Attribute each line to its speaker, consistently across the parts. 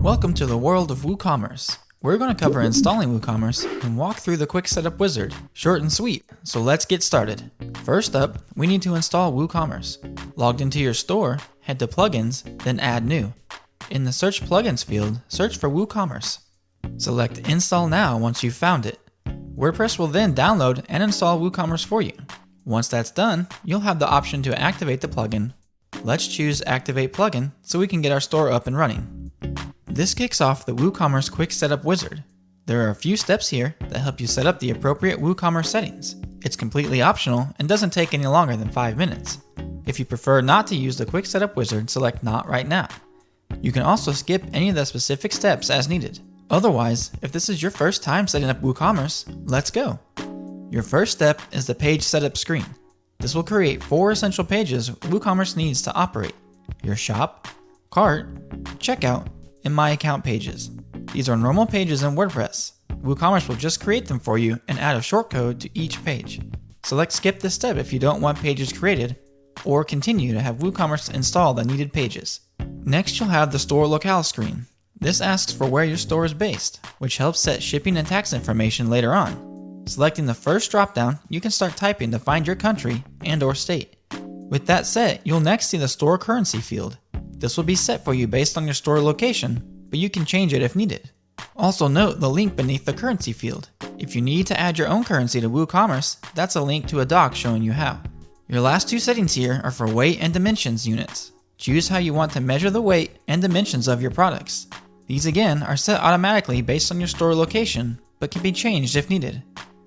Speaker 1: Welcome to the world of WooCommerce. We're going to cover installing WooCommerce and walk through the quick setup wizard. Short and sweet, so let's get started. First up, we need to install WooCommerce. Logged into your store, head to Plugins, then Add New. In the Search Plugins field, search for WooCommerce. Select Install Now once you've found it. WordPress will then download and install WooCommerce for you. Once that's done, you'll have the option to activate the plugin. Let's choose Activate Plugin so we can get our store up and running. This kicks off the WooCommerce Quick Setup Wizard. There are a few steps here that help you set up the appropriate WooCommerce settings. It's completely optional and doesn't take any longer than 5 minutes. If you prefer not to use the Quick Setup Wizard, select Not Right Now. You can also skip any of the specific steps as needed. Otherwise, if this is your first time setting up WooCommerce, let's go. Your first step is the page setup screen. This will create 4 essential pages WooCommerce needs to operate: your shop, cart, checkout, and My Account pages. These are normal pages in WordPress. WooCommerce will just create them for you and add a shortcode to each page. Select Skip this step if you don't want pages created, or continue to have WooCommerce install the needed pages. Next, you'll have the Store Locale screen. This asks for where your store is based, which helps set shipping and tax information later on. Selecting the first dropdown, you can start typing to find your country and/or state. With that set, you'll next see the Store Currency field. This will be set for you based on your store location, but you can change it if needed. Also note the link beneath the currency field. If you need to add your own currency to WooCommerce, that's a link to a doc showing you how. Your last 2 settings here are for weight and dimensions units. Choose how you want to measure the weight and dimensions of your products. These again are set automatically based on your store location, but can be changed if needed.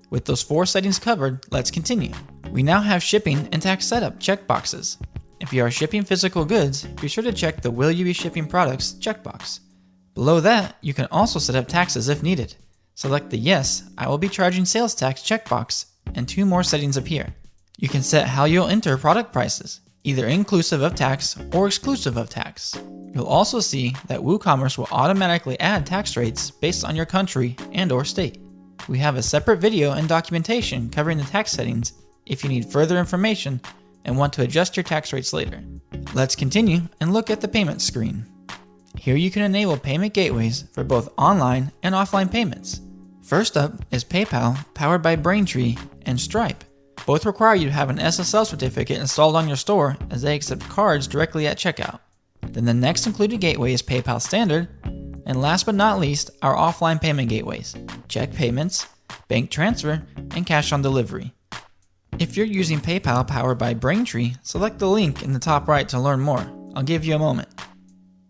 Speaker 1: With those 4 settings covered, let's continue. We now have shipping and tax setup checkboxes. If you are shipping physical goods, be sure to check the Will You Be Shipping Products checkbox. Below that, you can also set up taxes if needed. Select the Yes, I will be charging sales tax checkbox, and 2 more settings appear. You can set how you'll enter product prices, either inclusive of tax or exclusive of tax. You'll also see that WooCommerce will automatically add tax rates based on your country and/or state. We have a separate video and documentation covering the tax settings if you need further information and want to adjust your tax rates later. Let's continue and look at the payment screen. Here you can enable payment gateways for both online and offline payments. First up is PayPal, powered by Braintree, and Stripe. Both require you to have an SSL certificate installed on your store, as they accept cards directly at checkout. Then the next included gateway is PayPal Standard, and last but not least, our offline payment gateways: check payments, bank transfer, and cash on delivery. If you're using PayPal powered by Braintree, select the link in the top right to learn more. I'll give you a moment.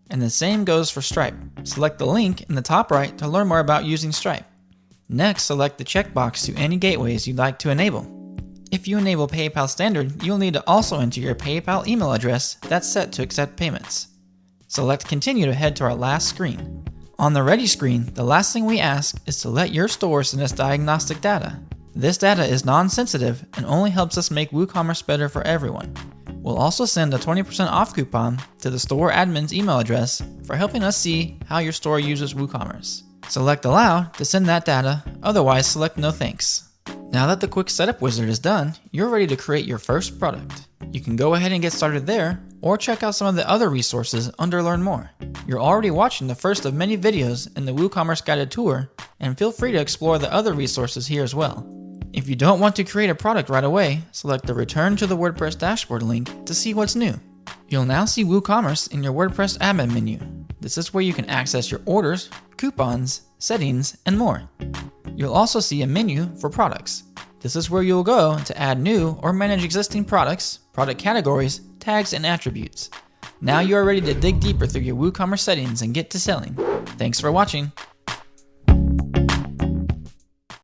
Speaker 1: And the same goes for Stripe. Select the link in the top right to learn more about using Stripe. Next, select the checkbox to any gateways you'd like to enable. If you enable PayPal Standard, you'll need to also enter your PayPal email address that's set to accept payments. Select Continue to head to our last screen. On the Ready screen, the last thing we ask is to let your store send us diagnostic data. This data is non-sensitive and only helps us make WooCommerce better for everyone. We'll also send a 20% off coupon to the store admin's email address for helping us see how your store uses WooCommerce. Select Allow to send that data, otherwise select No Thanks. Now that the quick setup wizard is done, you're ready to create your first product. You can go ahead and get started there, or check out some of the other resources under Learn More. You're already watching the first of many videos in the WooCommerce guided tour, and feel free to explore the other resources here as well. If you don't want to create a product right away, select the Return to the WordPress dashboard link to see what's new. You'll now see WooCommerce in your WordPress admin menu. This is where you can access your orders, coupons, settings, and more. You'll also see a menu for products. This is where you'll go to add new or manage existing products, product categories, tags, and attributes. Now you are ready to dig deeper through your WooCommerce settings and get to selling. Thanks for watching.